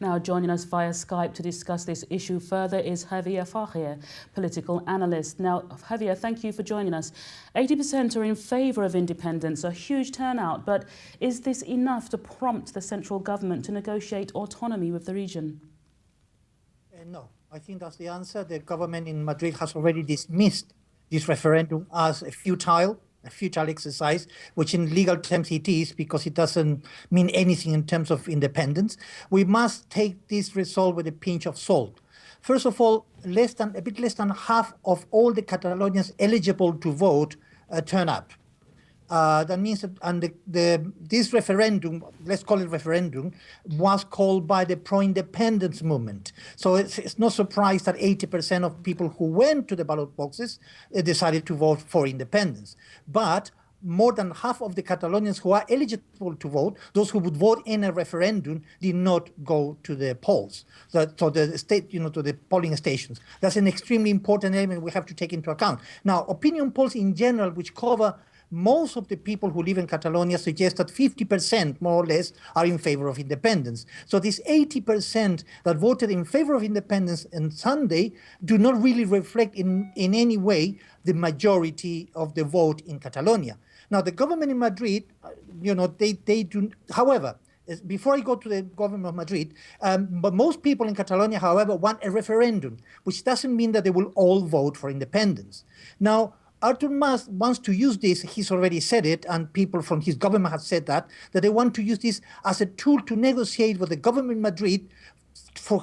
Now joining us via Skype to discuss this issue further is Javier Faje, political analyst. Now, Javier, thank you for joining us. 80% are in favour of independence, a huge turnout, but is this enough to prompt the central government to negotiate autonomy with the region? No, I think that's the answer. The government in Madrid has already dismissed this referendum as a futile exercise, which in legal terms it is, because it doesn't mean anything in terms of independence. We must take this result with a pinch of salt. First of all, a bit less than half of all the Catalonians eligible to vote turn up. That means that this referendum, let's call it referendum, was called by the pro-independence movement. So it's no surprise that 80% of people who went to the ballot boxes decided to vote for independence. But more than half of the Catalonians who are eligible to vote, those who would vote in a referendum, did not go to the polls, to the polling stations. That's an extremely important element we have to take into account. Now, opinion polls in general, which cover most of the people who live in Catalonia, suggest that 50%, more or less, are in favor of independence. So this 80% that voted in favor of independence on Sunday do not really reflect in any way the majority of the vote in Catalonia. Now, the government in Madrid, they do, however, before I go to the government of Madrid, but most people in Catalonia, however, want a referendum, which doesn't mean that they will all vote for independence. Now, Artur Mas wants to use this, he's already said it, and people from his government have said that they want to use this as a tool to negotiate with the government in Madrid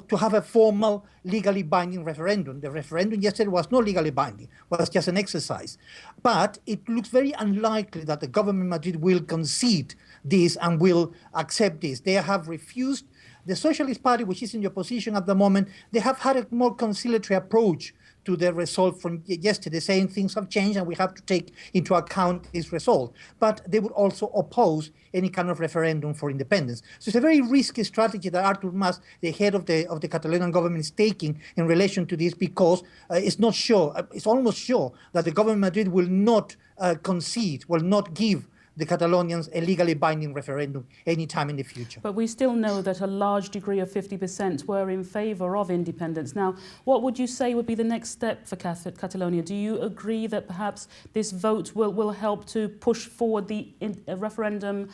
to have a formal, legally binding referendum. The referendum yesterday was not legally binding, was just an exercise. But it looks very unlikely that the government in Madrid will concede this and will accept this. They have refused. The Socialist Party, which is in the opposition at the moment, they have had a more conciliatory approach to the result from yesterday, saying things have changed and we have to take into account this result. But they would also oppose any kind of referendum for independence. So it's a very risky strategy that Artur Mas, the head of the Catalonian government, is taking in relation to this, because it's not sure, it's almost sure that the government of Madrid will not concede, will not give the Catalonians a legally binding referendum anytime in the future. But we still know that a large degree of 50% were in favour of independence. Now, what would you say would be the next step for Catalonia? Do you agree that perhaps this vote will help to push forward the referendum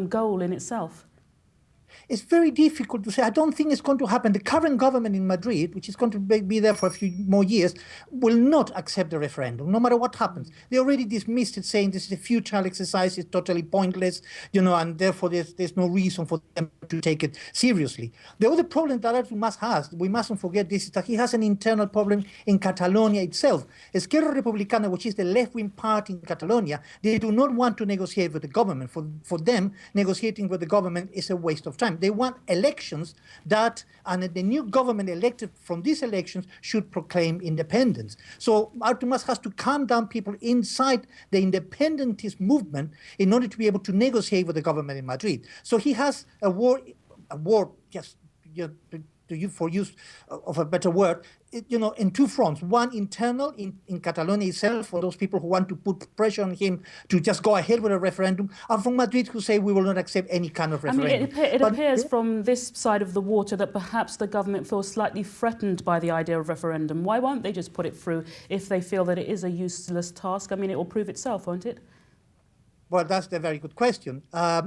goal in itself? It's very difficult to say. I don't think it's going to happen. The current government in Madrid, which is going to be there for a few more years, will not accept the referendum, no matter what happens. They already dismissed it, saying this is a futile exercise, it's totally pointless, and therefore there's no reason for them to take it seriously. The other problem that Artur Mas has, we mustn't forget this, is that he has an internal problem in Catalonia itself. Esquerra Republicana, which is the left-wing party in Catalonia, they do not want to negotiate with the government. For them, negotiating with the government is a waste of time. They want elections and the new government elected from these elections should proclaim independence. So Artur Mas has to calm down people inside the independentist movement in order to be able to negotiate with the government in Madrid. So he has a war, just for use of a better word, in two fronts. One internal in Catalonia itself, for those people who want to put pressure on him to just go ahead with a referendum, and from Madrid who say we will not accept any kind of referendum. I mean, it appears from this side of the water that perhaps the government feels slightly threatened by the idea of referendum. Why won't they just put it through if they feel that it is a useless task? I mean, it will prove itself, won't it? Well, that's a very good question.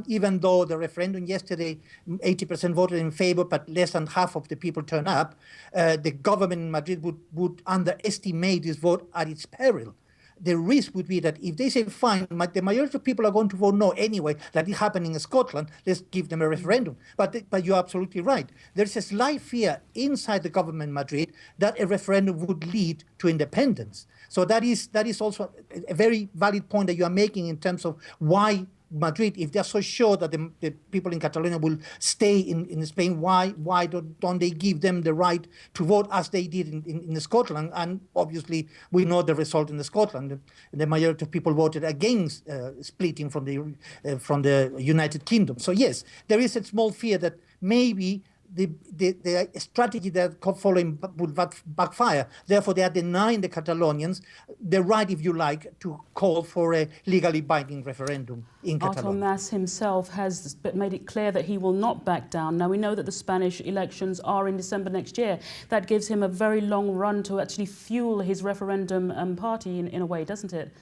Even though the referendum yesterday, 80% voted in favor, but less than half of the people turn up, the government in Madrid would underestimate this vote at its peril. The risk would be that if they say, fine, the majority of people are going to vote no anyway, like it happened in Scotland, let's give them a referendum. But you're absolutely right. There's a slight fear inside the government in Madrid that a referendum would lead to independence. So that is also a very valid point that you are making in terms of why Madrid, if they're so sure that the people in Catalonia will stay in Spain, why don't they give them the right to vote as they did in Scotland? And obviously, we know the result in Scotland. The majority of people voted against splitting from the United Kingdom. So yes, there is a small fear that maybe the strategy they're following would backfire. Therefore, they are denying the Catalonians the right, if you like, to call for a legally binding referendum in Catalonia. Mas himself has made it clear that he will not back down. Now, we know that the Spanish elections are in December next year. That gives him a very long run to actually fuel his referendum party in a way, doesn't it?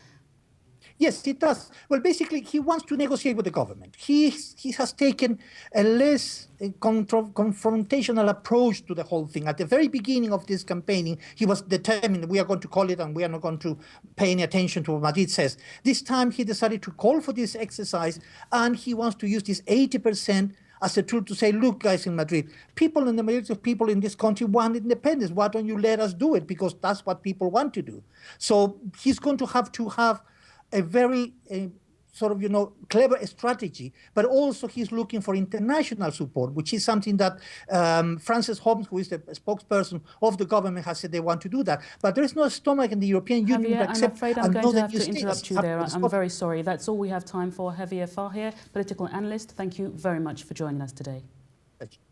Yes, it does. Well, basically, he wants to negotiate with the government. He has taken a less confrontational approach to the whole thing. At the very beginning of this campaigning, he was determined, we are going to call it and we are not going to pay any attention to what Madrid says. This time, he decided to call for this exercise, and he wants to use this 80% as a tool to say, look, guys in Madrid, people and the majority of people in this country want independence. Why don't you let us do it? Because that's what people want to do. So he's going to have a very sort of, clever strategy, but also he's looking for international support, which is something that Frances Holmes, who is the spokesperson of the government, has said they want to do that. But there is no stomach in the European Union to accept. I'm afraid I'm going to have to interrupt you there. I'm very sorry. That's all we have time for. Javier Faje, political analyst, thank you very much for joining us today. Thank you.